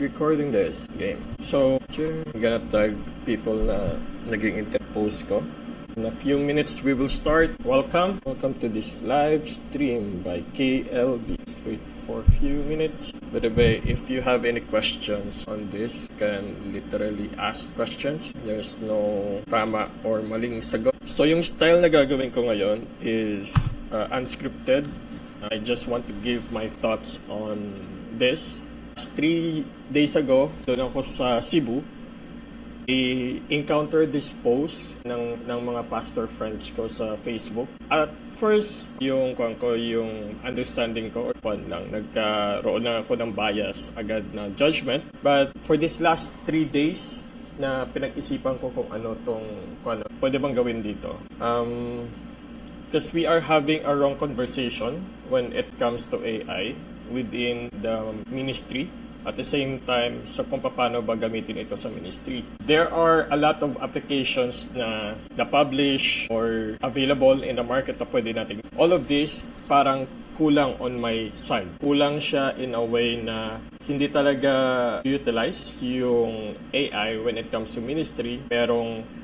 recording this game. So, I'm gonna tag people na naging post ko. In a few minutes, we will start. Welcome to this live stream by KLB. Let's wait for a few minutes. By the way, if you have any questions on this, you can literally ask questions. There's no tama or maling sagot. So yung style na gagawin ko ngayon is unscripted. I just want to give my thoughts on this. 3 days ago, doon ako sa Cebu, I-encounter this post ng mga pastor friends ko sa Facebook. At first, yung understanding ko or lang, nagkaroon na ako ng bias agad na judgment. But for this last 3 days na pinag-isipan ko kung ano pwede bang gawin dito. Because we are having a wrong conversation when it comes to AI within the ministry. At the same time, sa kung paano ba gamitin ito sa ministry. There are a lot of applications na na-publish or available in the market na pwede natin. All of this, parang kulang on my side. Kulang siya in a way na hindi talaga utilize yung AI when it comes to ministry. Merong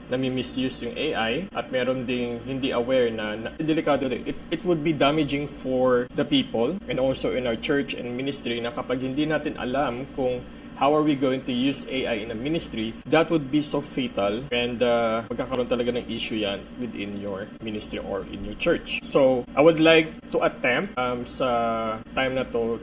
nami-misuse yung AI at meron ding hindi aware na delikado din. It would be damaging for the people and also in our church and ministry na kapag hindi natin alam kung how are we going to use AI in a ministry, that would be so fatal and magkakaroon talaga ng issue yan within your ministry or in your church. So, I would like to attempt sa time na to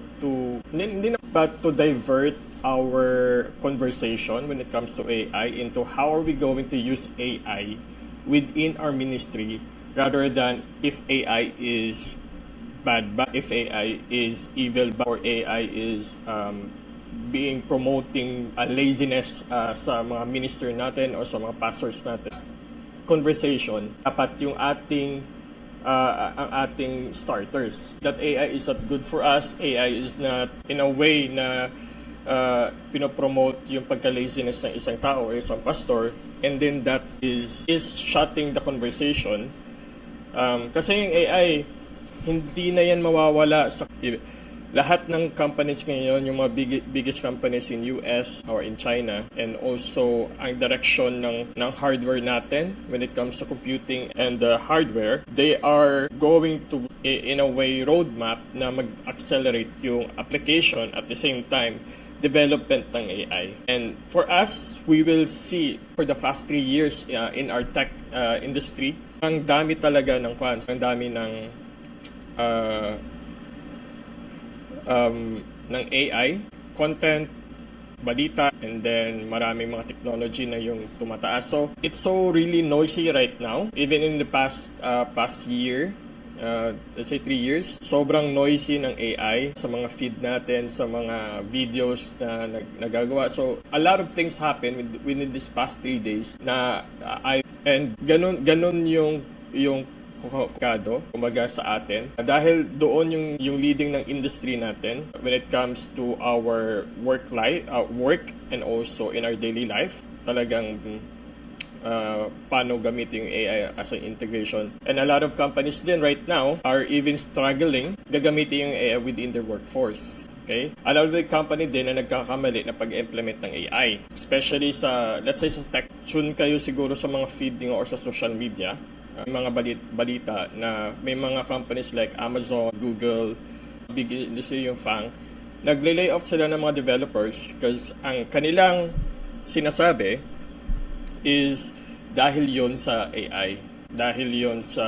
divert our conversation when it comes to AI into how are we going to use AI within our ministry rather than if AI is bad, if AI is evil, or AI is being promoting laziness sa mga minister natin o sa mga pastors natin. Conversation, dapat yung ang ating starters. That AI is not good for us, AI is not in a way na pinopromote yung pagka-laziness ng isang tao o isang pastor, and then that is shutting the conversation. Kasi yung AI, hindi na yan mawawala sa lahat ng companies ngayon, yung mga biggest companies in US or in China, and also ang direction ng hardware natin when it comes to computing and the hardware, they are going to, in a way, roadmap na mag-accelerate yung application at the same time development ng AI. And for us, we will see for the past 3 years in our tech industry, ang dami talaga ng fans, ang dami ng AI, content, balita, and then maraming mga technology na yung tumataas. So, it's so really noisy right now. Even in the past year, let's say 3 years, sobrang noisy ng AI sa mga feed natin, sa mga videos na nagagawa. So, a lot of things happen within this past 3 days na ganun yung kumbaga sa atin. Dahil doon yung leading ng industry natin when it comes to our work and also in our daily life. Talagang paano gamitin yung AI as an integration. And a lot of companies din right now are even struggling gagamitin yung AI within their workforce. Okay? A lot of the company din na nagkakamali na pag-implement ng AI. Especially sa, let's say sa tech, tune kayo siguro sa mga feeding or sa social media. Mga balita na may mga companies like Amazon, Google, big industry yung FANG, nagle-lay off sila ng mga developers because ang kanilang sinasabi is dahil yon sa AI, dahil yon sa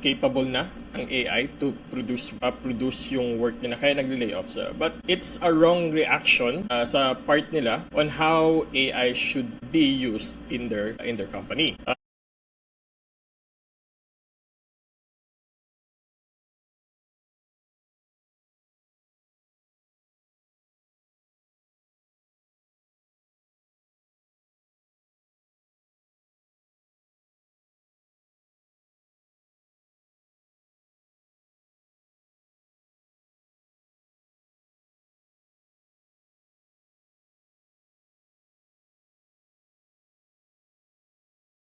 capable na ang AI to produce yung work nila, kaya nagle-lay off sila. But it's a wrong reaction sa part nila on how AI should be used in their company.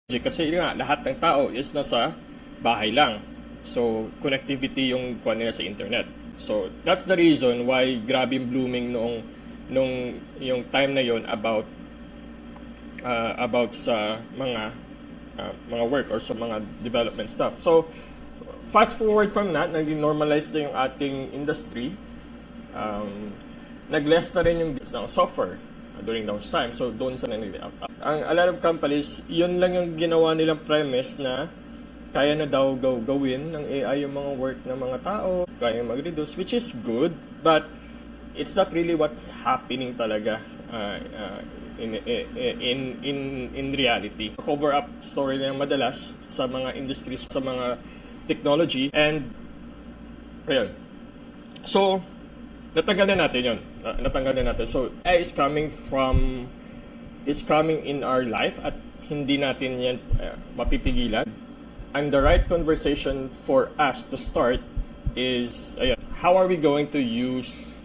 Kasi nga, lahat ng tao is nasa bahay lang. So, connectivity yung kuha nila sa internet. So that's the reason why grabe yung blooming nung yung time na yon about sa mga work or sa mga development stuff. So fast forward from that, naging normalized na yung ating industry. Nag-less na rin yung software during those times. So doon sa a lot of companies, yun lang yung ginawa nilang premise na kaya na daw gawin ng AI yung mga work ng mga tao, kaya mag-reduce, which is good, but it's not really what's happening talaga in reality. Cover up story na madalas sa mga industries, sa mga technology, and ayun. So natanggal na natin yun. So AI is coming in our life at hindi natin yan mapipigilan. And the right conversation for us to start is, how are we going to use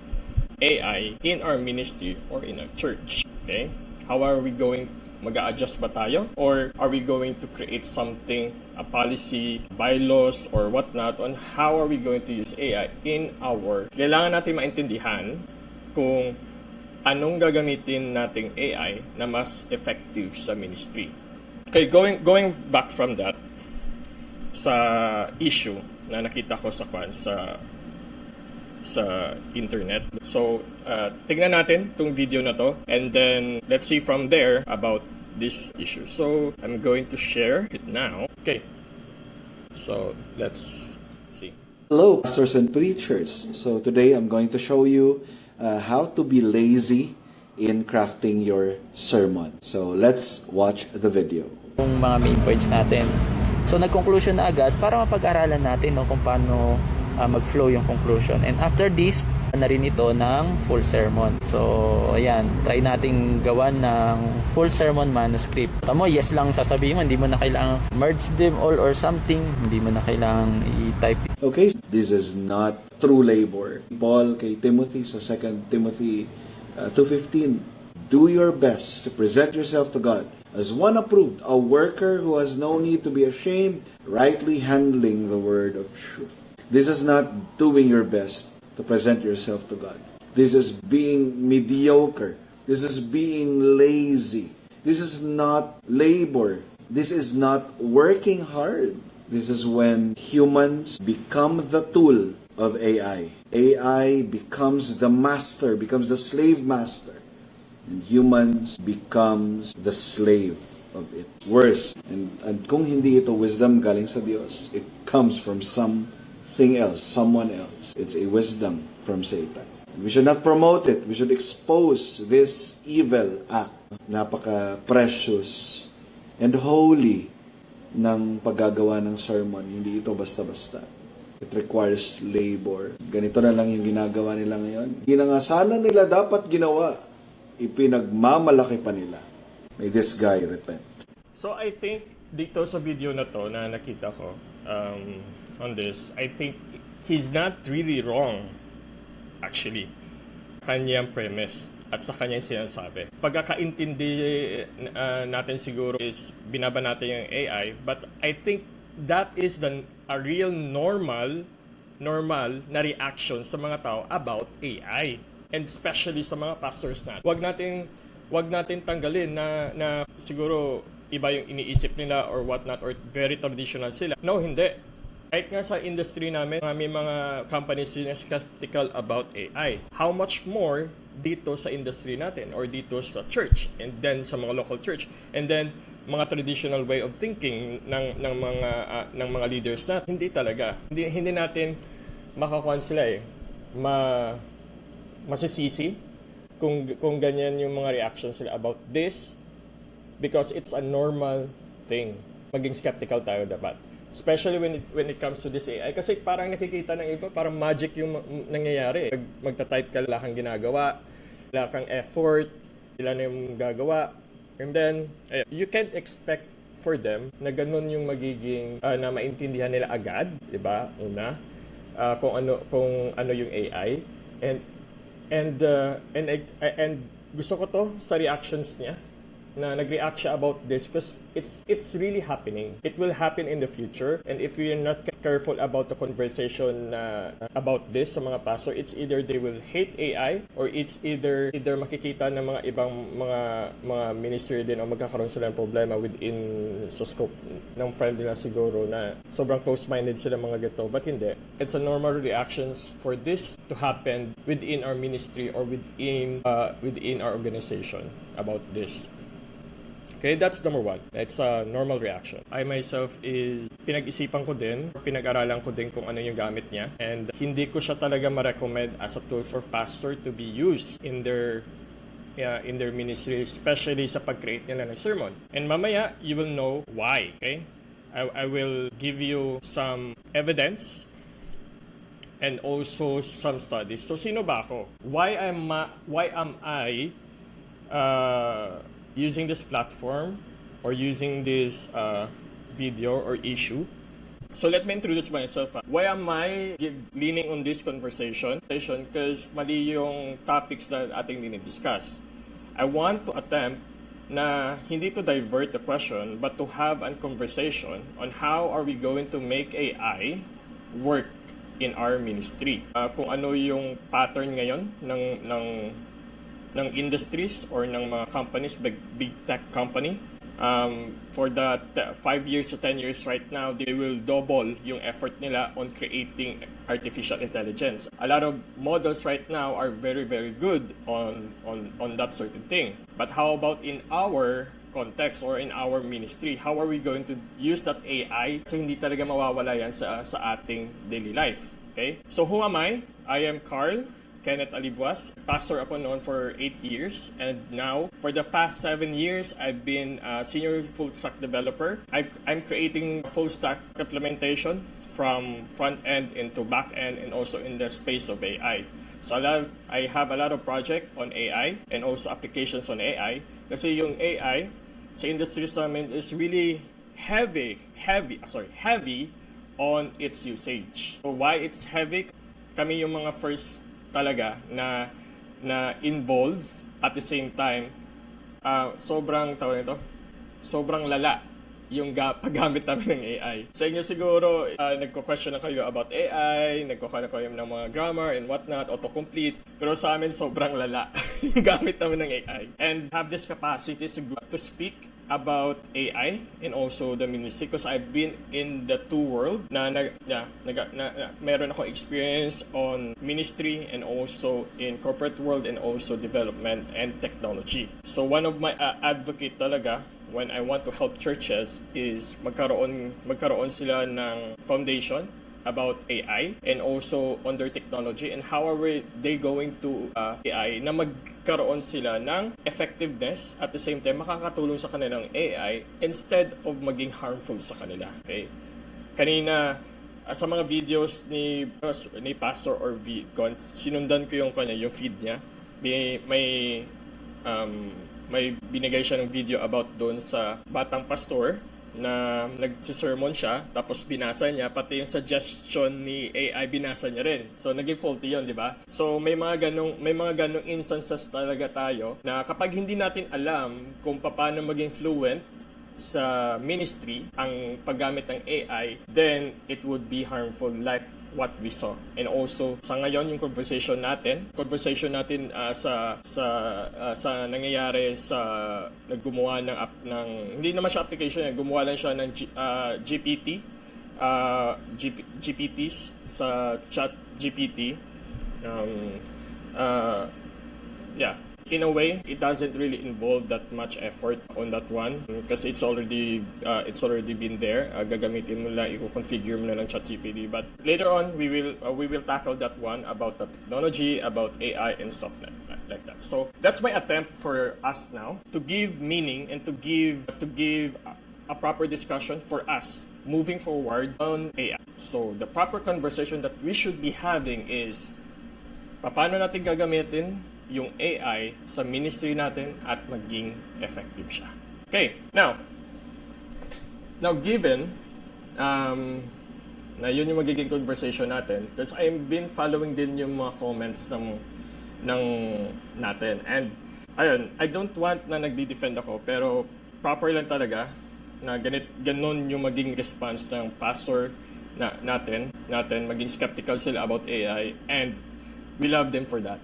AI in our ministry or in our church? Okay? How are we going, mag-a-adjust ba tayo? Or are we going to create something, a policy, bylaws, or whatnot on how are we going to use AI in our... Kailangan natin maintindihan kung anong gagamitin nating AI na mas effective sa ministry. Okay, going back from that, sa issue na nakita ko sa internet. So, tignan natin tong video na to, and then let's see from there about this issue. So, I'm going to share it now. Okay. So, let's see. Hello, pastors and preachers. So today I'm going to show you how to be lazy in crafting your sermon. So let's watch the video. Yung mga main points natin. So nag-conclusion na agad para mapag-aralan natin kung paano mag-flow yung conclusion. And after this, na rin ito ng full sermon. So ayan, try nating gawan ng full sermon manuscript. Tamo, yes lang sasabihin mo, hindi mo na kailangan merge them all or something, hindi mo na kailangan i-type. Okay, this is not true labor. Paul kay Timothy sa 2 Timothy 2:15, do your best to present yourself to God as one approved, a worker who has no need to be ashamed, rightly handling the word of truth. This is not doing your best to present yourself to God. This is being mediocre. This is being lazy. This is not labor. This is not working hard. This is when humans become the tool of AI. AI becomes the master, becomes the slave master. And humans becomes the slave of it. Worse. And kung hindi ito wisdom galing sa Diyos, it comes from something else, someone else. It's a wisdom from Satan. We should not promote it. We should expose this evil act. Napaka-precious and holy ng paggagawa ng sermon. Hindi ito basta-basta. It requires labor. Ganito na lang yung ginagawa nila ngayon. Hindi na nga sana nila dapat ginawa. Ipinagmamalaki pa nila. May this guy repent. So I think dito sa video na to na nakita ko on this, I think he's not really wrong actually. Kanyang premise at sa kanyang sinasabi. Pagkakaintindi natin siguro is binaba natin yung AI, but I think that is a real normal na reaction sa mga tao about AI, and especially sa mga pastors natin. Wag natin tanggalin na siguro iba yung iniisip nila or whatnot, or very traditional sila. No, hindi. Kahit nga sa industry namin, may mga companies na skeptical about AI. How much more dito sa industry natin or dito sa church, and then sa mga local church, and then mga traditional way of thinking ng mga leaders natin. Hindi talaga. Hindi natin makakuha sila masisisi kung ganyan yung mga reactions sila about this, because it's a normal thing. Maging skeptical tayo dapat. Especially when it comes to this AI. Kasi parang nakikita ng iba, parang magic yung nangyayari. Magta-type ka, wala kang ginagawa, wala kang effort, sila na yung gagawa. And then, you can't expect for them na ganun yung magiging, na maintindihan nila agad, di ba? Una, kung ano yung AI. And gusto ko to sa reactions niya na nag-react siya about this because it's really happening. It will happen in the future, and if we are not careful about the conversation about this sa mga pastor, it's either they will hate AI or it's either makikita ng mga ibang mga ministry din o magkakaroon sila ng problema within sa scope ng friend nila siguro na sobrang close-minded sila mga gato, but hindi. It's a normal reactions for this to happen within our ministry or within our organization about this. Okay, that's number one. It's a normal reaction. I myself is pinag-isipan ko din, pinag-aralan ko din kung ano yung gamit niya, and hindi ko siya talaga ma-recommend as a tool for pastor to be used in their ministry, especially sa pag-create nila ng sermon. And mamaya, you will know why. Okay, I will give you some evidence and also some studies. So sino ba ako? Why am I using this platform or using this video or issue? So let me introduce myself. Why am I leaning on this conversation? Because mali yung topics na ating dinidiscuss. I want to attempt na hindi to divert the question but to have a conversation on how are we going to make AI work in our ministry. Kung ano yung pattern ngayon ng industries or ng mga companies, big tech company. For the 5 years to 10 years right now, they will double yung effort nila on creating artificial intelligence. A lot of models right now are very, very good on that certain thing. But how about in our context or in our ministry? How are we going to use that AI so hindi talaga mawawala yan sa ating daily life? Okay? So who am I? I am Carl Kenneth Alibuas. Pastor ako noon for 8 years, and now for the past 7 years I've been a senior full stack developer. I'm creating full stack implementation from front end into back end and also in the space of AI. So I have a lot of project on AI and also applications on AI kasi yung AI sa industry namin is really heavy on its usage. So why it's heavy? Kami yung mga first talaga na involve at the same time sobrang lala yung paggamit namin ng AI. Sa inyo siguro, nagko-question na kayo about AI, nagko-question na kayo ng mga grammar and whatnot, autocomplete. Pero sa amin, sobrang lala yung gamit namin ng AI. And have this capacity to speak about AI and also the ministry because I've been in the two world na meron akong experience on ministry and also in corporate world and also development and technology. So one of my advocate talaga when I want to help churches is magkaroon sila ng foundation about AI and also on their technology and how are they going to AI na magkaroon sila ng effectiveness at the same time makakatulong sa kanilang AI instead of maging harmful sa kanila. Okay? Kanina sa mga videos ni Pastor or sinundan ko yung feed niya. May binigay siya ng video about doon sa batang pastor na nagsisermon siya tapos binasa niya pati yung suggestion ni AI binasa niya rin. So naging faulty 'yon, di ba? So may mga ganong instances talaga tayo na kapag hindi natin alam kung paano maging fluent sa ministry ang paggamit ng AI, then it would be harmful like what we saw. And also sa ngayon yung conversation natin sa nangyayari sa naggumawa ng app ng hindi naman siya application, gumawa lang siya ng GPTs sa chat GPT. In a way, it doesn't really involve that much effort on that one kasi it's already been there. Gagamitin mo lang, i-configure mo lang ng ChatGPT. But later on, we will tackle that one about the technology, about AI and stuff like that. So that's my attempt for us now to give meaning and to give a proper discussion for us moving forward on AI. So the proper conversation that we should be having is paano natin gagamitin yung AI sa ministry natin at maging effective siya. Okay, now given na yun yung magiging conversation natin because I've been following din yung mga comments ng natin and ayun, I don't want na nagdi-defend ako, pero proper lang talaga na ganon yung maging response ng pastor natin, maging skeptical sila about AI, and we love them for that.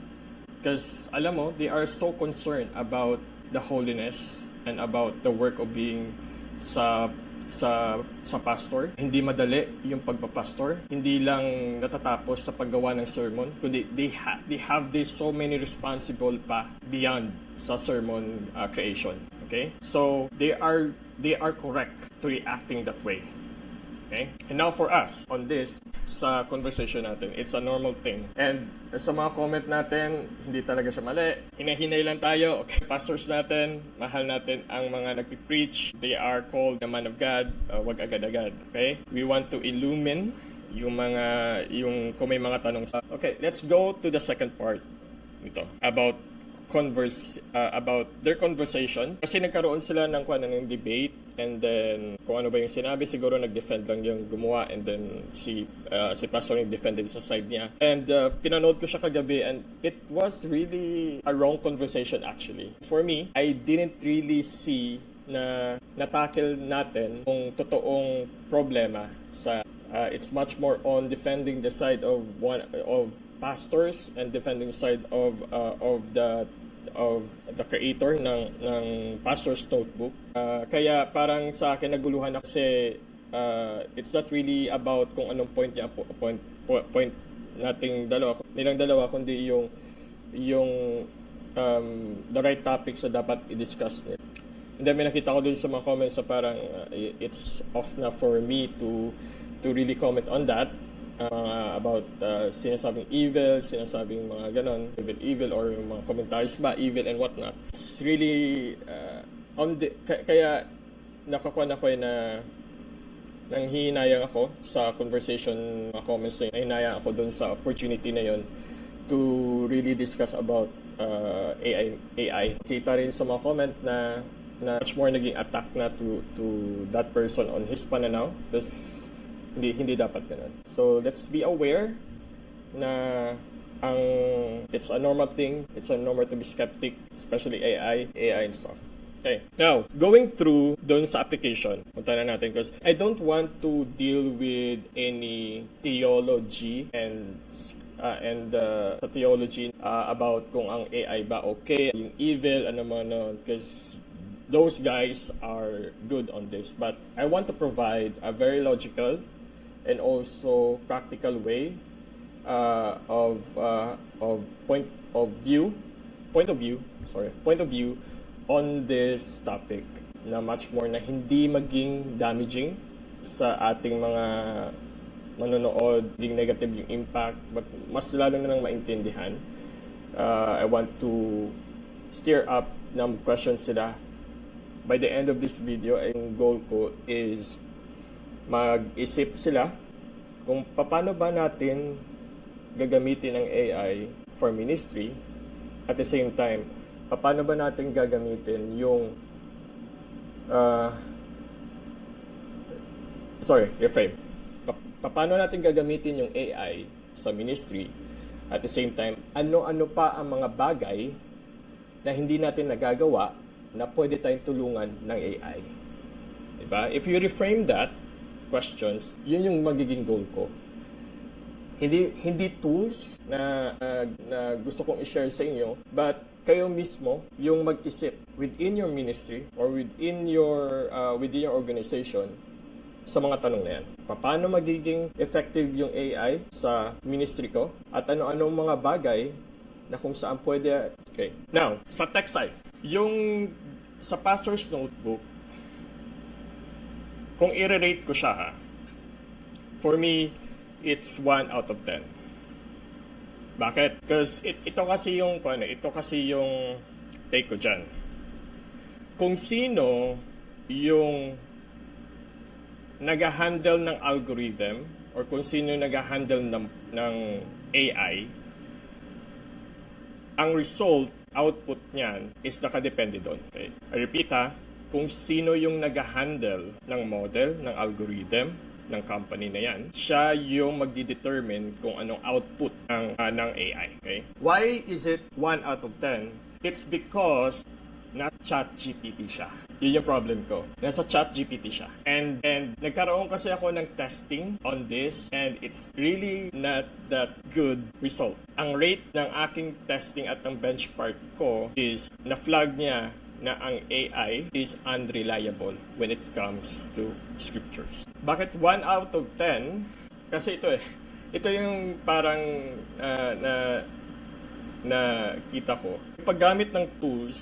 Because, alam mo, they are so concerned about the holiness and about the work of being sa pastor. Hindi madali yung pagpapastor. Hindi lang natatapos sa paggawa ng sermon, kundi they have this so many responsible pa beyond sa sermon creation. Okay? So they are correct to reacting that way. Okay? And now for us, on this, sa conversation natin, it's a normal thing. And sa mga comment natin, hindi talaga siya mali. Hinahinay lang tayo. Okay? Pastors natin, mahal natin ang mga nagpipreach. They are called the man of God. Wag agad-agad. Okay? We want to illumine kung may mga tanong sa... Okay, let's go to the second part nito. About their conversation. Kasi nagkaroon sila ng debate, and then kung ano ba yung sinabi, siguro nag-defend lang yung gumawa, and then si pastor nag-defend sa side niya. And pinanood ko siya kagabi, and it was really a wrong conversation actually. For me, I didn't really see na natakil natin kung totoong problema sa it's much more on defending the side of pastors and defending side of the creator ng pastor's notebook. Kaya parang sa akin naguluhan ako kasi it's not really about kung anong point nating nilang dalawa, kundi yung the right topics na dapat i-discuss nila. And then may nakita ko din sa mga comments sa parang it's off na for me to really comment on that. About sinasabing evil, sinasabing mga ganon, evil or mga commentaries ba, evil and whatnot. It's really, kaya nakakuha ako na nanghihinayang ako sa conversation, mga comments na hinayang ako dun sa opportunity na yon to really discuss about AI. Kita rin sa mga comment na much more naging attack na to that person on his pananaw. Tapos, hindi dapat ganun. So, let's be aware na it's a normal thing. It's a normal to be skeptic, especially AI and stuff. Okay. Now, going through doon sa application, punta na natin because I don't want to deal with any theology and theology about kung ang AI ba okay, yung evil, ano man nun, because those guys are good on this. But I want to provide a very logical and also practical way of point of view on this topic na much more na hindi maging damaging sa ating mga manonood, hindi negative yung impact, but mas lalo na nang maintindihan. I want to stir up na question sila. By the end of this video, ang goal ko is mag-isip sila kung paano ba natin gagamitin ang AI for ministry, at the same time, paano ba natin gagamitin yung paano natin gagamitin yung AI sa ministry, at the same time, ano-ano pa ang mga bagay na hindi natin nagagawa na pwede tayong tulungan ng AI. Diba? If you reframe that questions, yun yung magiging goal ko. Hindi tools na gusto kong i-share sa inyo, but kayo mismo yung mag-isip within your ministry or within your organization sa mga tanong na yan. Paano magiging effective yung AI sa ministry ko at ano-anong mga bagay na kung saan pwede. Okay. Now, sa tech side, yung sa pastor's notebook, kung i-rate ko siya, for me, it's 1 out of 10. Bakit? Because ito kasi yung take ko dyan. Kung sino yung nag-handle ng algorithm or kung sino yung nag-handle ng AI, ang result, output niyan is nakadepende doon. Okay? I repeat kung sino yung nag-handle ng model, ng algorithm, ng company na yan, siya yung magdi-determine kung anong output ng AI. Okay? Why is it 1 out of 10? It's because na ChatGPT siya. Yun yung problem ko. Nasa ChatGPT siya. And nagkaroon kasi ako ng testing on this and it's really not that good result. Ang rate ng aking testing at ng benchmark ko is na-flag niya na ang AI is unreliable when it comes to scriptures. Bakit 1 out of 10? Kasi ito yung parang na kita ko. Paggamit ng tools,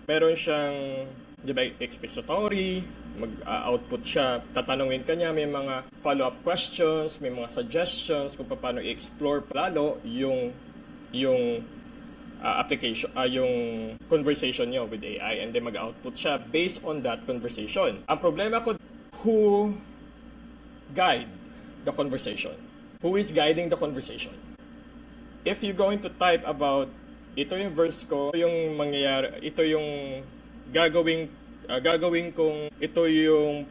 meron siyang, di ba, expository, mag-output siya, tatanungin ka niya, may mga follow-up questions, may mga suggestions kung paano i-explore lalo yung application, yung conversation niyo with AI, and then mag-output siya based on that conversation. Ang problema ko, who guide the conversation? Who is guiding the conversation? If you're going to type about ito yung verse ko, ito yung mangyayari, ito yung gagawin kong ito yung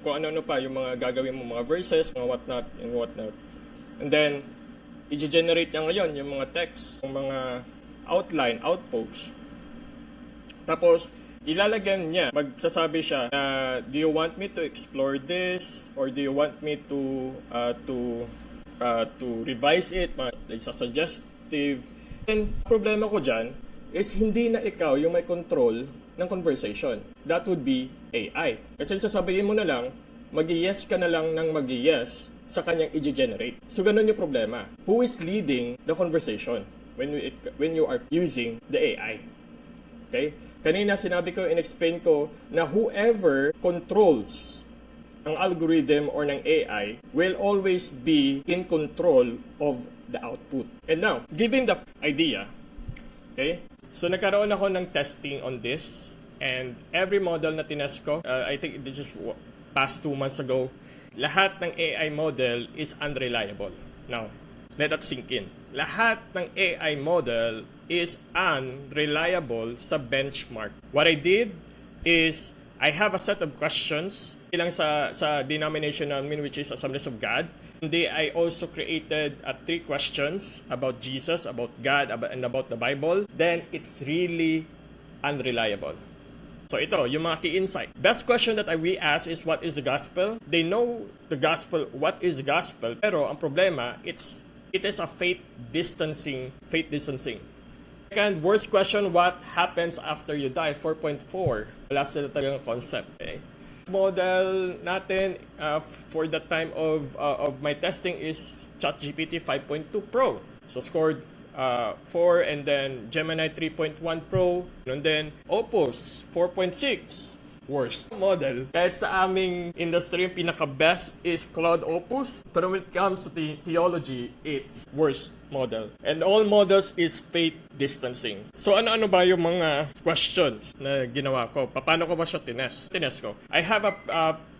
kung ano pa yung mga gagawin mo, mga verses, mga whatnot and whatnot. And then i-generate niya ngayon yung mga text, yung mga outline, outpost. Tapos ilalagyan niya, magsasabi siya na do you want me to explore this or do you want me to revise it, suggestive. And problema ko dyan is hindi na ikaw yung may control ng conversation. That would be AI. Kasi sasabihin mo na lang, mag-yes ka na lang ng mag-yes sa kanyang i-generate. So ganun yung problema. Who is leading the conversation when you are using the AI? Okay? Kanina sinabi ko, in-explain ko na whoever controls ang algorithm or ng AI will always be in control of the output. And now, given the idea, okay, so nagkaroon ako ng testing on this and every model na tinest ko, I think this is past 2 months ago, lahat ng AI model is unreliable. Now, let that sink in. Lahat ng AI model is unreliable sa benchmark. What I did is I have a set of questions ilang sa denomination namin, which is Assemblies of God. Hindi, I also created 3 questions about Jesus, about God, and about the Bible. Then it's really unreliable. So ito, yung mga key insight. Best question that we ask is what is the gospel? They know the gospel, what is the gospel, pero ang problema, it is a faith distancing. Second, worst question, what happens after you die? 4.4. Wala sila talagang concept. Okay? Model natin for the time of my testing is ChatGPT 5.2 Pro. So scored 4, and then Gemini 3.1 Pro, and then Opus 4.6. Worst model. Kahit sa aming industry, yung pinaka-best is Claude Opus. Pero when it comes to the theology, it's worst model. And all models is faith distancing. So ano-ano ba yung mga questions na ginawa ko? Paano ko ba siya tinest ko? I have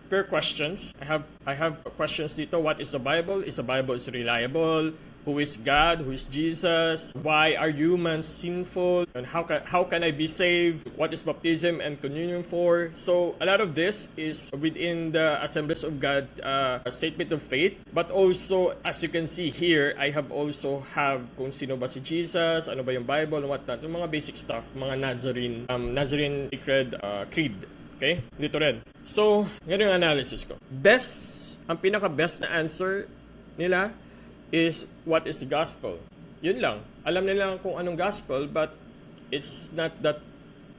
per questions. I have questions dito. What is the Bible? Is the Bible reliable? Who is God? Who is Jesus? Why are humans sinful? And how can I be saved? What is baptism and communion for? So a lot of this is within the Assemblies of God statement of faith. But also, as you can see here, I have also kung sino ba si Jesus, ano ba yung Bible, and whatnot. Yung mga basic stuff, mga Nazarene Sacred Creed. Okay? Dito rin. So, ganun yung analysis ko. Ang pinaka-best na answer nila is what is the gospel. Yun lang. Alam nila kung anong gospel, but it's not that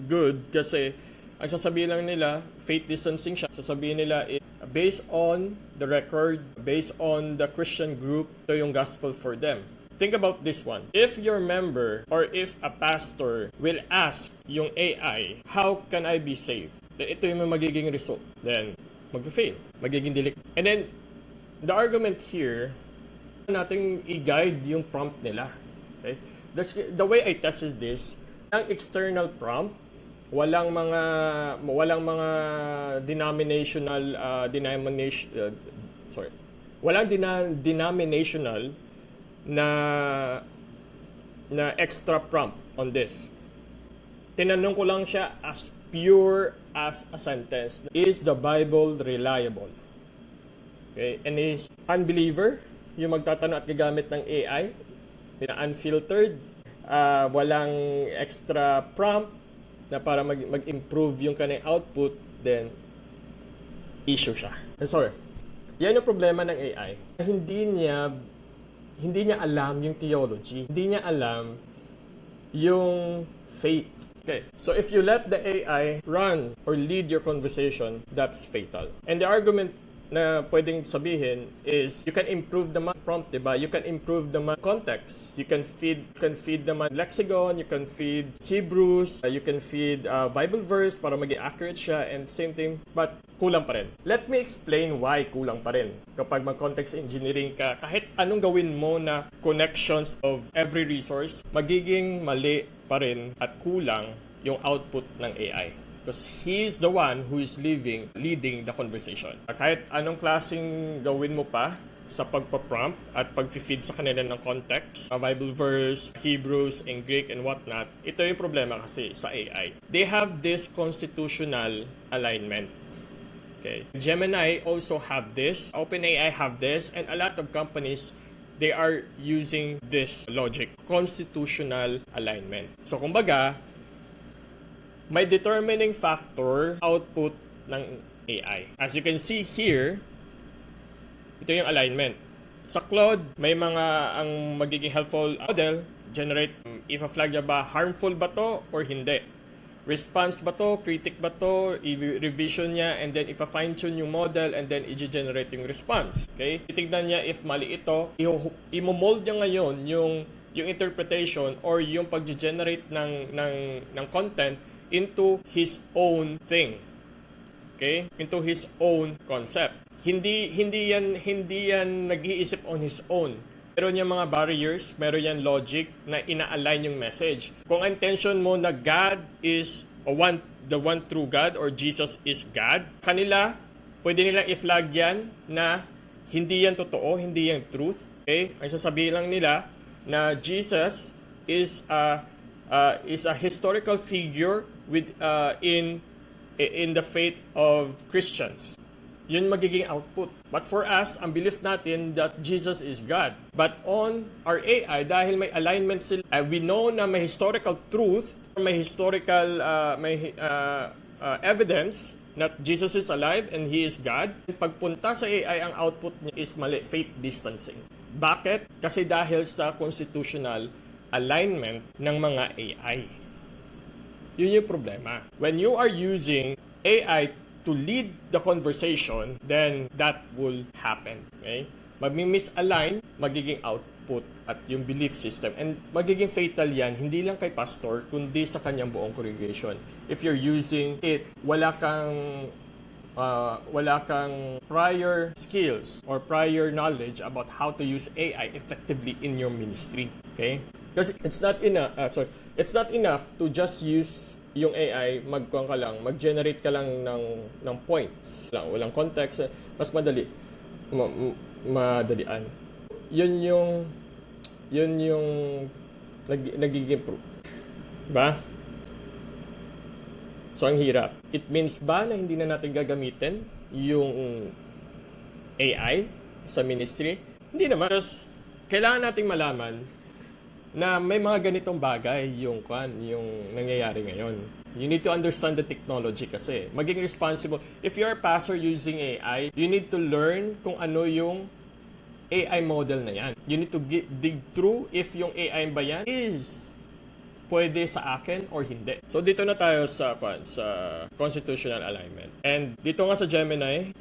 good kasi ang sasabihin lang nila, faith distancing siya. Sasabihin nila is based on the record, based on the Christian group, ito yung gospel for them. Think about this one. If your member or if a pastor will ask yung AI, how can I be saved? Then ito yung magiging result. Then, mag-fail. Magiging delete. And then, the argument here, nating i-guide yung prompt nila. Okay? The way I tested this, ang external prompt, walang mga denominational na extra prompt on this. Tinanong ko lang siya as pure as a sentence. Is the Bible reliable? Okay? And is unbeliever yung magtatanong at gagamit ng AI, unfiltered, walang extra prompt na para mag-improve yung kanyang output, then issue siya. Sorry. Yan yung problema ng AI. Hindi niya alam yung theology. Hindi niya alam yung faith. Okay. So if you let the AI run or lead your conversation, that's fatal. And the argument na pwedeng sabihin is you can improve the prompt, diba? You can improve the context. You can feed the lexicon, you can feed Hebrews, you can feed Bible verse para maging accurate siya, and same thing, but kulang pa rin. Let me explain why kulang pa rin. Kapag mag-context engineering ka, kahit anong gawin mo na connections of every resource, magiging mali pa rin at kulang yung output ng AI. Because he's the one who is leading the conversation. Kahit anong klaseng gawin mo pa sa pagpa-prompt at pag-feed sa kanila ng context, Bible verse, Hebrews, and Greek, and whatnot, ito yung problema kasi sa AI. They have this constitutional alignment. Okay. Gemini also have this, OpenAI have this, and a lot of companies, they are using this logic, constitutional alignment. So kumbaga, may determining factor output ng AI. As you can see here, ito yung alignment. Sa Claude, may mga ang magiging helpful model, generate if a flag niya ba harmful ba to or hindi. Response ba to, critic ba to, revision niya, and then if a fine-tune yung model, and then i-generate yung response. Okay? Titignan niya if mali ito, i-mold niya ngayon yung interpretation or yung pag-generate ng content into his own thing. Okay? Into his own concept. Hindi yan nag-iisip on his own. Meron yan mga barriers, meron yan logic na ina-align yung message. Kung intention mo na God is the one true God or Jesus is God, kanila, pwede nilang i-flag yan na hindi yan totoo, hindi yan truth. Okay? Ang sasabihin lang nila na Jesus is a historical figure with in the faith of Christians. Yun magiging output. But for us, ang belief natin that Jesus is God. But on our AI, dahil may alignment sila, we know na may historical truth, may historical evidence that Jesus is alive and He is God. Pagpunta sa AI, ang output niya is mali, faith distancing. Bakit? Kasi dahil sa constitutional alignment ng mga AI. Yun yung problema. When you are using AI to lead the conversation, then that will happen. Okay? Magmi-misalign, magiging output at yung belief system. And magiging fatal yan, hindi lang kay pastor, kundi sa kanyang buong congregation. If you're using it, wala kang prior skills or prior knowledge about how to use AI effectively in your ministry. Okay? Because it's not enough to just use yung AI, mag-generate ka lang ng points. Walang context, mas madalian. Yun yung nagiging proof. Ba? So, ang hirap. It means ba na hindi na natin gagamitin yung AI sa ministry? Hindi naman. Because kailangan nating malaman na may mga ganitong bagay yung nangyayari ngayon. You need to understand the technology kasi. Maging responsible. If you're a pastor using AI, you need to learn kung ano yung AI model na yan. You need to dig through if yung AI ba yan is pwede sa akin or hindi. So dito na tayo sa constitutional alignment. And dito nga sa Gemini,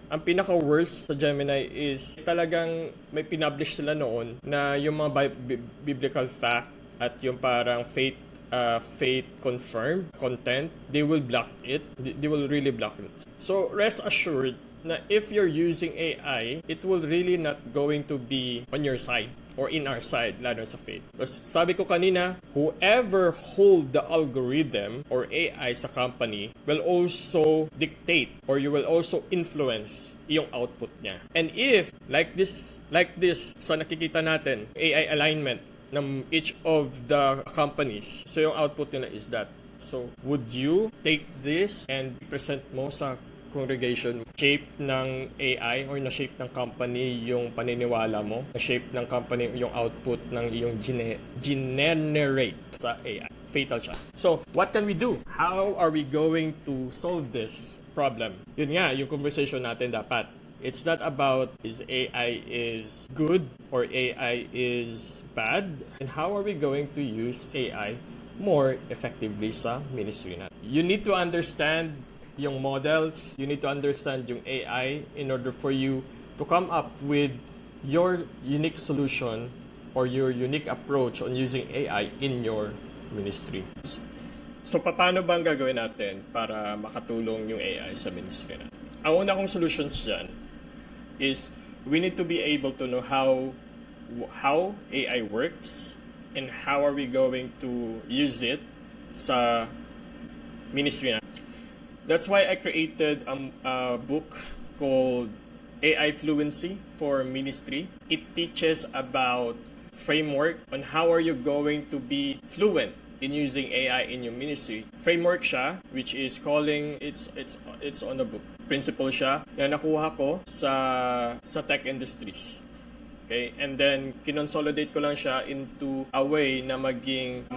ang pinaka-worst sa Gemini is talagang may pinublish sila noon na yung mga biblical fact at yung parang faith confirmed content, they will block it. They will really block it. So rest assured na if you're using AI, it will really not going to be on your side or in our side, lalo sa faith. Because sabi ko kanina, whoever hold the algorithm or AI sa company will also dictate or you will also influence yung output niya. And if, like this, sa nakikita natin, AI alignment ng each of the companies, so yung output nila is that. So, would you take this and present mo sa congregation, shape ng AI or na-shape ng company yung paniniwala mo, na-shape ng company yung output ng iyong generate sa AI. Fatal siya. So, what can we do? How are we going to solve this problem? Yun nga, yung conversation natin dapat. It's not about is AI is good or AI is bad, and how are we going to use AI more effectively sa ministry natin. You need to understand yung models, you need to understand yung AI in order for you to come up with your unique solution or your unique approach on using AI in your ministry. So, paano ba ang gagawin natin para makatulong yung AI sa ministry natin? Ang una kong solutions dyan is we need to be able to know how AI works and how are we going to use it sa ministry natin. That's why I created a book called AI Fluency for Ministry. It teaches about framework on how are you going to be fluent in using AI in your ministry. Framework siya, which is calling, it's on the book. Principle siya na nakuha ko sa tech industries. Okay? And then, kinonsolidate ko lang siya into a way na maging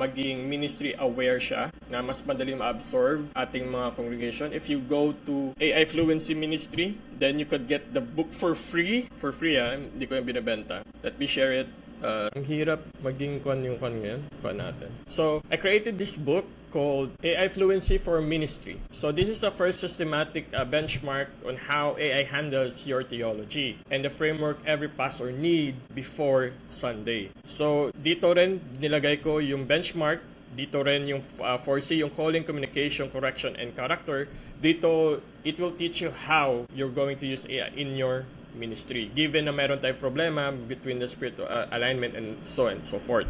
ministry aware siya, na mas madali ma-absorb ating mga congregation. If you go to AI Fluency Ministry, then you could get the book for free. For free, hindi ko yung binibenta. Let me share it. Ang hirap maging kwan ngayon, kwan natin. So, I created this book called AI Fluency for Ministry. So, this is the first systematic benchmark on how AI handles your theology and the framework every pastor need before Sunday. So, dito rin nilagay ko yung benchmark. Dito rin yung 4C, yung calling, communication, correction, and character. Dito, it will teach you how you're going to use AI in your ministry, given na meron tayong problema between the spiritual alignment and so on and so forth.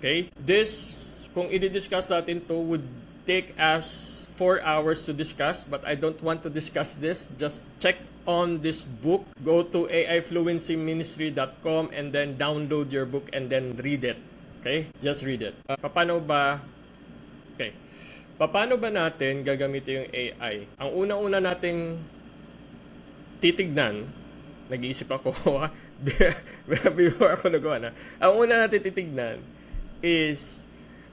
Okay? This, kung i-discuss natin to, would take us 4 hours to discuss, but I don't want to discuss this. Just check on this book. Go to aifluencyministry.com and then download your book and then read it. Okay? Just read it. Paano ba natin gagamitin yung AI? Ang una-una nating titignan, nag-iisip ako, before ako nagawa na, ang una natin titignan is,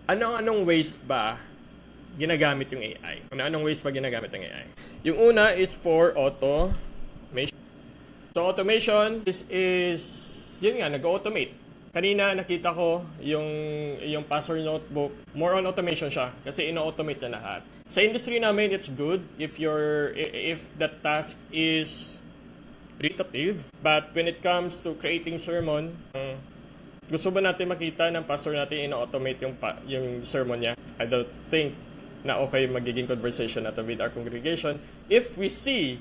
anong ways ba ginagamit yung AI? Anong ways ba ginagamit ang AI? Yung una is for automation. So, automation, this is, yun nga, nag-automate. Kanina nakita ko yung pastor notebook, more on automation siya kasi ino-automate na lahat. Sa industry namin, it's good if the task is repetitive, but when it comes to creating sermon, gusto ba natin makita ng pastor natin ino-automate yung sermon niya? I don't think na okay magiging conversation natin with our congregation if we see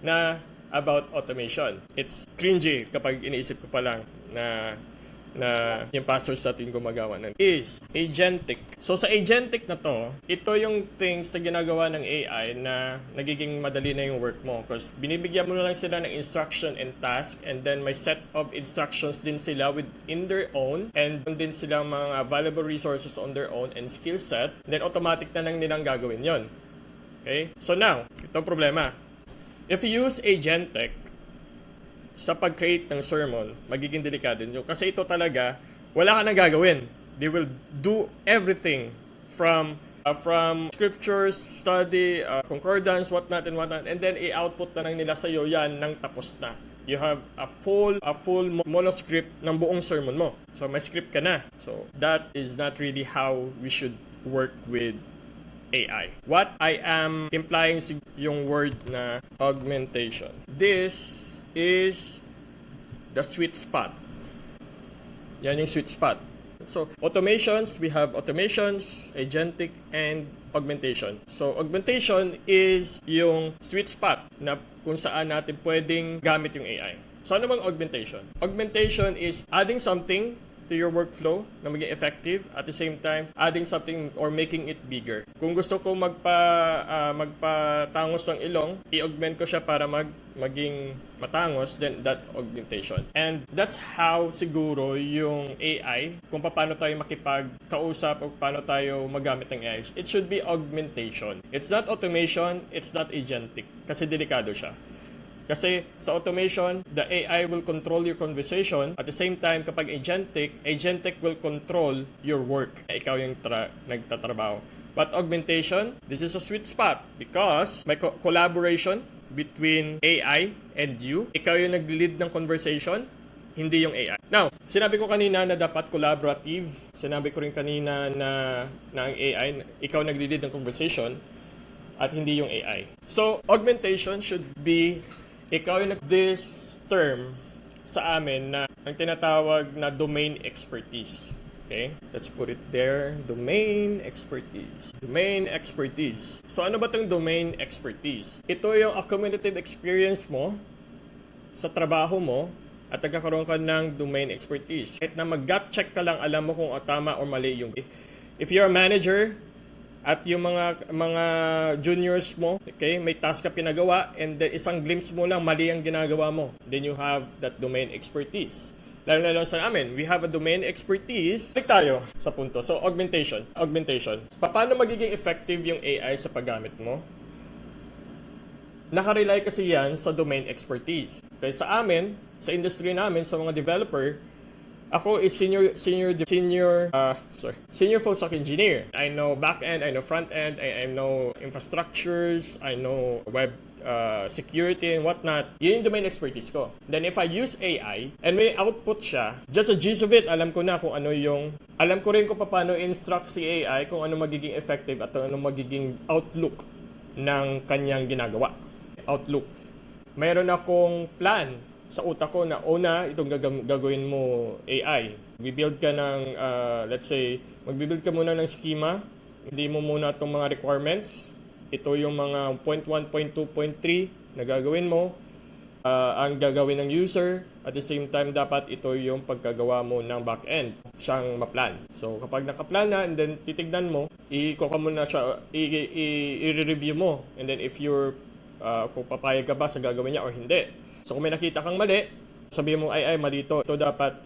na about automation. It's cringy kapag iniisip ko pa lang na yung pastors natin gumagawa ng is agentic. So sa agentic na to, ito yung things na ginagawa ng AI na nagiging madali na yung work mo because binibigyan mo na lang sila ng instruction and task and then may set of instructions din sila within their own and din silang mga valuable resources on their own and skill set, then automatic na lang nilang gagawin yon. Okay? So now, itong problema. If you use agentic sa pag-create ng sermon, magiging delikado nyo. Kasi ito talaga, wala ka nang gagawin. They will do everything from scriptures, study, concordance, whatnot, and then i-output na lang nila sa'yo yan nang tapos na. You have a full monoscript ng buong sermon mo. So, may script ka na. So, that is not really how we should work with AI. What I am implying yung word na augmentation. This is the sweet spot. Yan yung sweet spot. So, automations, we have automations, agentic, and augmentation. So, augmentation is yung sweet spot na kung saan natin pwedeng gamit yung AI. So, ano bang augmentation? Augmentation is adding something to your workflow na maging effective, at the same time adding something or making it bigger. Kung gusto ko magpatangos ng ilong, i-augment ko siya para maging matangos, then that augmentation. And that's how siguro yung AI, kung paano tayo makipagkausap o paano tayo magamit ng AI, it should be augmentation. It's not automation, it's not agentic, kasi delikado siya. Kasi sa automation, the AI will control your conversation. At the same time, kapag agentic will control your work. Ikaw yung nagtatrabaho. But augmentation, this is a sweet spot because may collaboration between AI and you. Ikaw yung nag-lead ng conversation, hindi yung AI. Now, sinabi ko kanina na dapat collaborative. Sinabi ko rin kanina na ang AI, ikaw nag-lead ng conversation at hindi yung AI. So, augmentation should be ikaw yung this term sa amin na ang tinatawag na domain expertise. Okay? Let's put it there. Domain expertise. Domain expertise. So ano ba itong domain expertise? Ito yung accumulative experience mo sa trabaho mo at nagkakaroon ka ng domain expertise. Kahit na mag-gut check ka lang, alam mo kung tama o mali yung... If you're a manager, at yung mga juniors mo, okay, may task ka pinagawa and then isang glimpse mo lang mali ang ginagawa mo, then you have that domain expertise. Lalo na lang sa amin, we have a domain expertise. Balik tayo sa punto. So, augmentation. Paano magiging effective yung AI sa paggamit mo? Nakarely kasi yan sa domain expertise. Okay, sa amin, sa industry namin, sa mga developer, ako is senior full stack engineer. I know back-end, I know front-end, I know infrastructures, I know web security and whatnot. Yun yung domain expertise ko. Then if I use AI and may output siya, just a gist of it, alam ko na kung ano yung... Alam ko rin kung paano instruct si AI kung ano magiging effective at ano magiging outlook ng kanyang ginagawa. Outlook. Mayroon akong plan sa utak ko na itong gagawin mo AI. Magbibuild ka ng, let's say, magbibuild ka muna ng schema. Hindi mo muna itong mga requirements. Ito yung mga point 1, point 2, point 3 na gagawin mo. Ang gagawin ng user. At the same time, dapat ito yung pagkagawa mo ng back-end. Siyang maplan. So, kapag nakaplan na, and then titignan mo, i-kuha mo na siya, i-review mo. And then if you're, kung papayag ka ba sa gagawin niya or hindi. So kung may nakita kang mali, sabihin mo ay mali ito. Ito dapat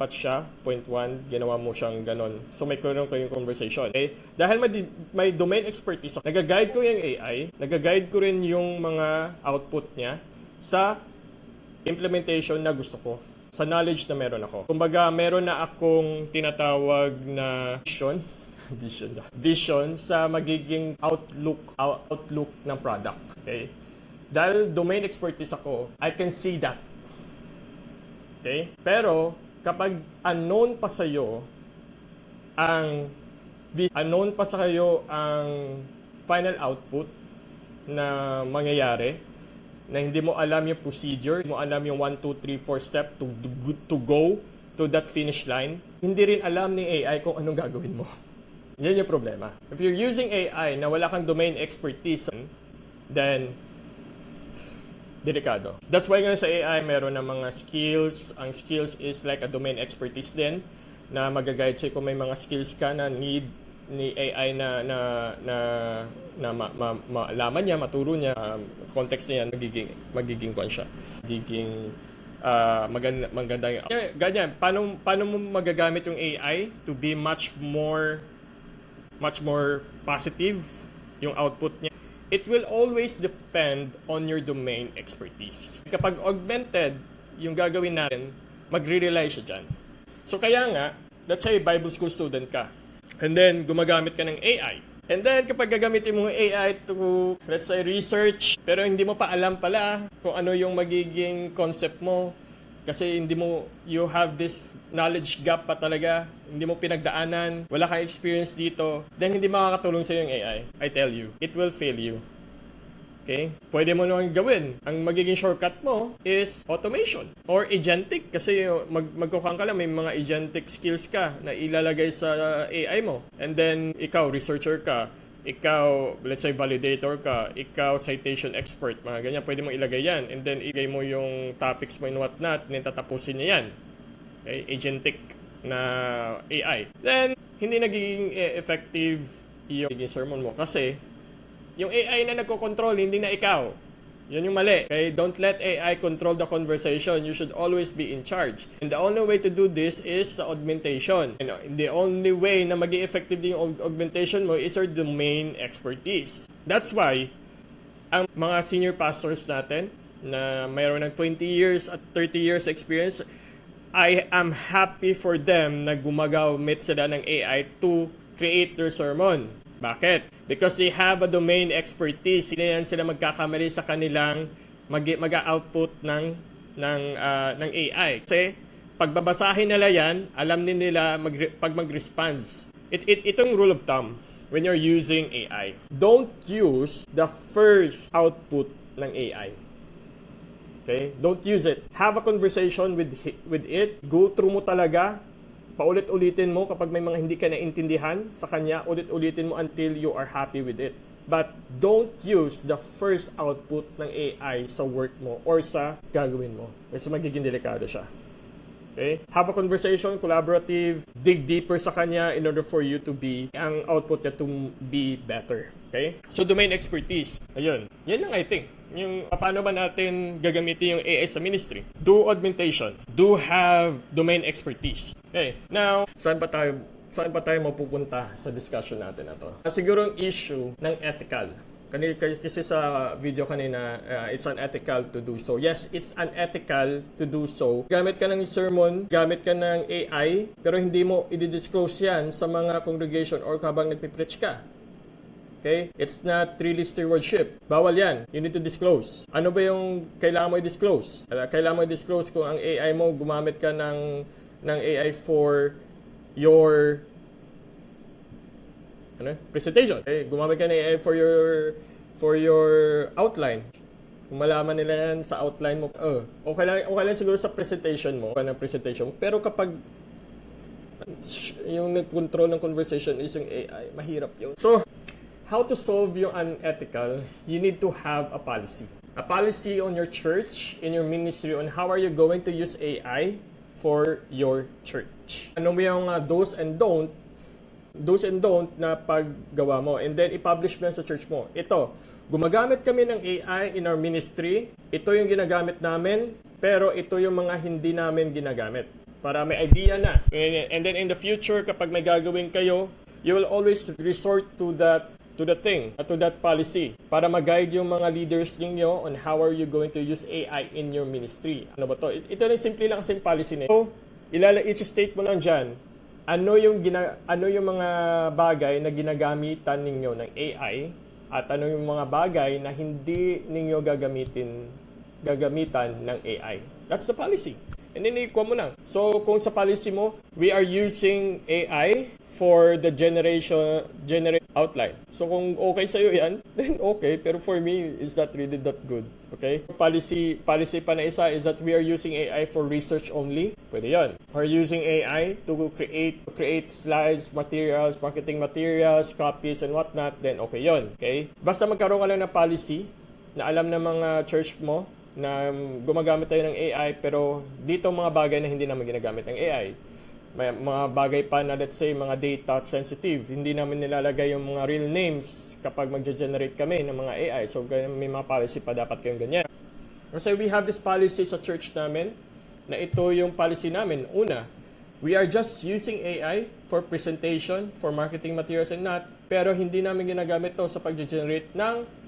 siya, point 1, ginawa mo siyang ganon. So may kayong conversation. Okay? Dahil may domain expertise, nag-guide ko yung AI, nag-guide ko rin yung mga output niya sa implementation na gusto ko, sa knowledge na meron ako. Kumbaga, meron na akong tinatawag na vision sa magiging outlook ng product. Okay? Dahil domain expertise ako, I can see that. Okay? Pero, kapag unknown pa sa'yo ang final output na mangyayari, na hindi mo alam yung procedure, hindi mo alam yung 1, 2, 3, 4 step to go to that finish line, hindi rin alam ni AI kung anong gagawin mo. Yan yung problema. If you're using AI na wala kang domain expertise, then delikado. That's why ngayon sa AI, meron ng mga skills. Ang skills is like a domain expertise din na mag-guide sa'yo kung may mga skills ka na need ni AI na malaman niya, maturo niya, context niya, magiging kwan siya. Magiging maganda yung... Ganyan, paano mo magagamit yung AI to be much more positive yung output niya? It will always depend on your domain expertise. Kapag augmented yung gagawin natin, magre-rely siya dyan. So kaya nga, let's say Bible school student ka, and then gumagamit ka ng AI. And then kapag gagamitin mo ng AI to, let's say, research, pero hindi mo pa alam pala kung ano yung magiging concept mo, kasi you have this knowledge gap pa talaga, hindi mo pinagdaanan, wala kang experience dito, then hindi makakatulong sa'yo yung AI. I tell you, it will fail you. Okay? Pwede mo naman gawin. Ang magiging shortcut mo is automation or agentic, kasi magkukang ka lang, may mga agentic skills ka na ilalagay sa AI mo. And then, ikaw, researcher ka, ikaw, let's say, validator ka, ikaw, citation expert, mga ganyan, pwede mo ilagay yan. And then, ilagay mo yung topics mo and whatnot, and then tatapusin niya yan. Okay? Agentic na AI. Then, hindi nagiging effective yung sermon mo kasi yung AI na nagko-control, hindi na ikaw. Yun yung mali. Okay? Don't let AI control the conversation. You should always be in charge. And the only way to do this is sa augmentation. The only way na maging effective yung augmentation mo is your domain expertise. That's why, ang mga senior pastors natin na mayroon ng 20 years at 30 years experience, I am happy for them na gumagamit sila ng AI to create their sermon. Bakit? Because they have a domain expertise. Hindi yan sila magkakamali sa kanilang mag-output ng AI. Kasi pagbabasahin nila yan, alam din nila pag mag-response. Itong rule of thumb when you're using AI. Don't use the first output ng AI. Okay? Don't use it. Have a conversation with it. Go through mo talaga. Paulit-ulitin mo kapag may mga hindi ka naintindihan sa kanya. Ulit-ulitin mo until you are happy with it. But don't use the first output ng AI sa work mo or sa gagawin mo. Kasi magiging delikado siya. Okay? Have a conversation, collaborative, dig deeper sa kanya in order for you to be, ang output niya to be better. Okay? So, domain expertise. Ayun. Yan lang I think. Yung paano ba natin gagamitin yung AI sa ministry? Do augmentation. Do have domain expertise. Okay. Now, saan pa tayo mapupunta sa discussion natin na to? Siguro ang issue ng ethical. Kasi sa video kanina, it's unethical to do so. Yes, it's unethical to do so. Gamit ka ng sermon, gamit ka ng AI, pero hindi mo i-disclose yan sa mga congregation or habang nagpipreach ka. Okay? It's not really stewardship. Bawal yan. You need to disclose. Ano ba yung kailangan mo i-disclose? Kailangan mo i-disclose kung ang AI mo, gumamit ka ng AI for your presentation. Okay? Gumamit ka ng AI for your outline. Kung malaman nila yan sa outline mo, okay lang siguro sa presentation mo, pero kapag yung nag-control ng conversation is yung AI, mahirap yun. So, how to solve yung unethical, you need to have a policy. A policy on your church, in your ministry, on how are you going to use AI for your church. Ano mo yung do's and don't na paggawa mo. And then, i-publish mo yan sa church mo. Ito, gumagamit kami ng AI in our ministry. Ito yung ginagamit namin, pero ito yung mga hindi namin ginagamit. Para may idea na. And then, in the future, kapag may gagawin kayo, you will always resort to that policy para mag-guide yung mga leaders ninyo on how are you going to use AI in your ministry. Ano ba to? Ito lang simple lang kasing policy na. So, i-state mo lang dyan, ano yung mga bagay na ginagamitan ninyo ng AI at ano yung mga bagay na hindi ninyo gagamitan ng AI. That's the policy. And then, ikuha mo lang. So, kung sa policy mo, we are using AI for the generate outline. So, kung okay sa'yo yan, then okay. Pero for me, it's not really that good. Okay? Policy pa na isa is that we are using AI for research only. Pwede yan. We're using AI to create slides, materials, marketing materials, copies, and whatnot. Then, okay yon. Okay? Basta magkaroon ka lang ng policy na alam ng mga church mo, na gumagamit tayo ng AI pero dito mga bagay na hindi naman ginagamit ng AI. May mga bagay pa na let's say mga data sensitive, hindi namin nilalagay yung mga real names kapag magge-generate kami ng mga AI. So may mga policy pa dapat kayong ganyan. Kasi we have this policy sa church namin na ito yung policy namin. Una, we are just using AI for presentation, for marketing materials and not, pero hindi namin ginagamit to sa pag-generate ng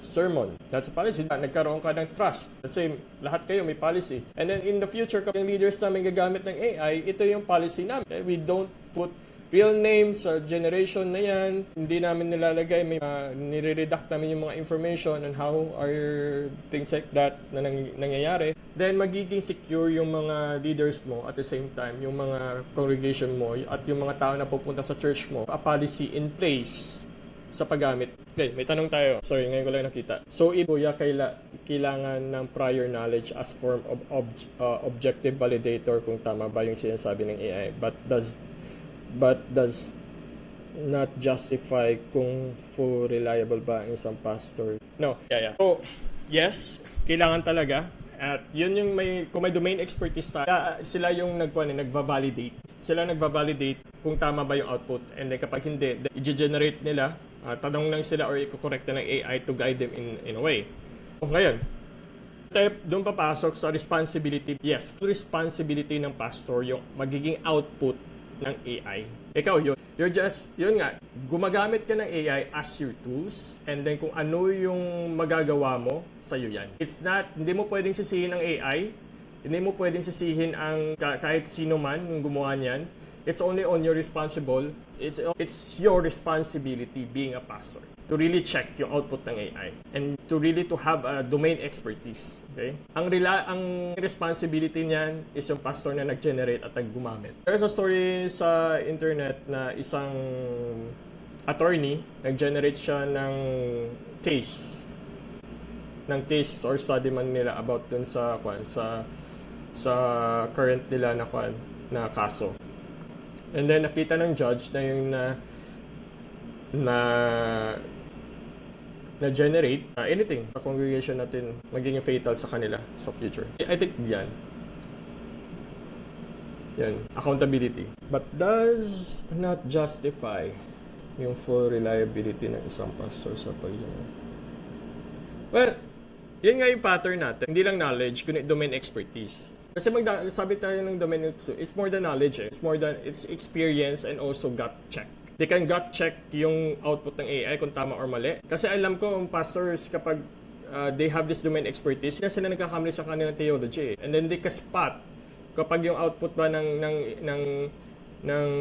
sermon. That's a policy. Nagkaroon ka ng trust. Kasi lahat kayo may policy. And then in the future, kapag yung leaders namin gagamit ng AI, ito yung policy namin. Okay? We don't put real names sa generation na yan. Hindi namin nilalagay. May nire-redact namin yung mga information on how are things like that na nangyayari. Then magiging secure yung mga leaders mo at the same time, yung mga congregation mo at yung mga tao na pupunta sa church mo. A policy in place sa paggamit. Okay, may tanong tayo. Sorry, ngayon ko lang nakita. So, kailangan ng prior knowledge as form of objective validator kung tama ba yung sinasabi ng AI. But does not justify kung full reliable ba ang isang pastor. No. Yeah. So, yes, kailangan talaga. At yun yung kung may domain expertise tayo, sila yung nagva-validate. Sila nagva-validate kung tama ba yung output. And then kapag hindi, i-generate nila, tanong lang sila or i-correct na ng AI to guide them in a way. Ngayon, doon papasok sa responsibility. Yes, responsibility ng pastor yung magiging output ng AI. Ikaw, you're just, yun nga, gumagamit ka ng AI as your tools, and then kung ano yung magagawa mo, sa'yo yan. Hindi mo pwedeng sisihin ang AI, hindi mo pwedeng sisihin ang kahit sino man yung gumawa niyan. It's only on your it's your responsibility being a pastor to really check yung output ng AI and to have a domain expertise. Okay? Ang responsibility niyan is yung pastor na nag-generate at nag-gumamit. There's a story sa internet na isang attorney nag-generate siya ng case or study man nila about dun sa current nila na kaso. And then nakita ng judge na yung na generate anything sa congregation natin magiging fatal sa kanila sa future. I think yan accountability, but does not justify yung full reliability ng isang pastor sa paggawa. Well, yun nga yung pattern natin. Hindi lang knowledge, kundi domain expertise. Kasi sabi tayo ng domain, it's more than knowledge. It's experience and also gut check. They can gut check yung output ng AI kung tama or mali. Kasi alam ko, ang pastors, kapag they have this domain expertise, na sila nagkakamali sa kanilang theology. And then they can spot kapag yung output ba ng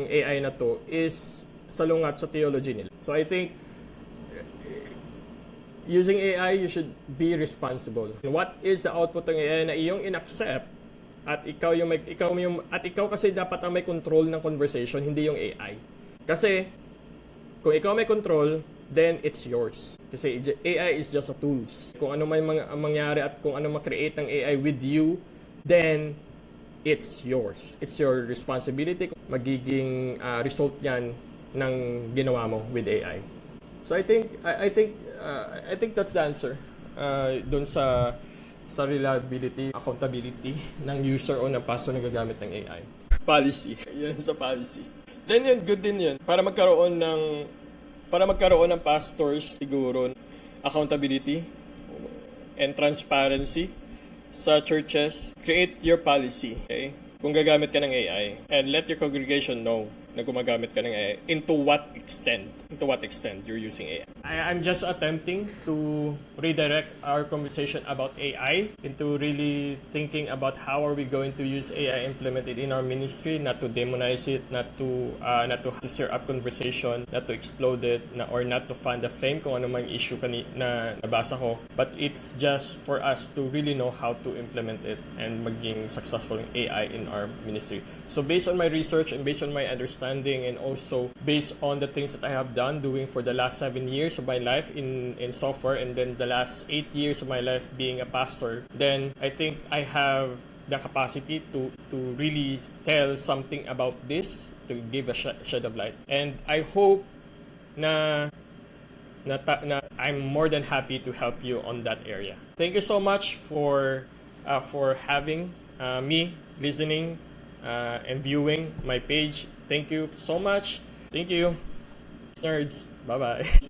AI na to is salungat sa theology nila. So I think using AI, you should be responsible. What is the output ng AI na iyong inaccept at ikaw kasi dapat ang may control ng conversation, hindi yung AI. Kasi kung ikaw may control, then it's yours. Kasi AI is just a tools. Kung ano may mangyari at kung ano ma-create ng AI with you, then it's yours. It's your responsibility. Magiging result yan ng ginawa mo with AI. So I think that's the answer doon sa reliability, accountability ng user o ng pastor na gagamit ng AI. Policy. Yan sa policy. Then yun, good din yun. Para magkaroon ng pastors siguro accountability and transparency sa churches, create your policy, okay? Kung gagamit ka ng AI, and let your congregation know na gumagamit ka ng AI, into what extent you're using AI. I'm just attempting to redirect our conversation about AI into really thinking about how are we going to use AI implemented in our ministry, not to demonize it, not to stir up conversation, not to explode it, or not to fan the flame kung ano mang issue na nabasa ko, but it's just for us to really know how to implement it and maging successful in AI in our ministry. So based on my research and based on my understanding and also based on the things that I have done doing for the last 7 years of my life in software, and then the last 8 years of my life being a pastor, then I think I have the capacity to really tell something about this, to give a shed of light. And I hope na I'm more than happy to help you on that area. Thank you so much for having me listening and viewing my page. Thank you so much. Thank you, nerds. Bye-bye.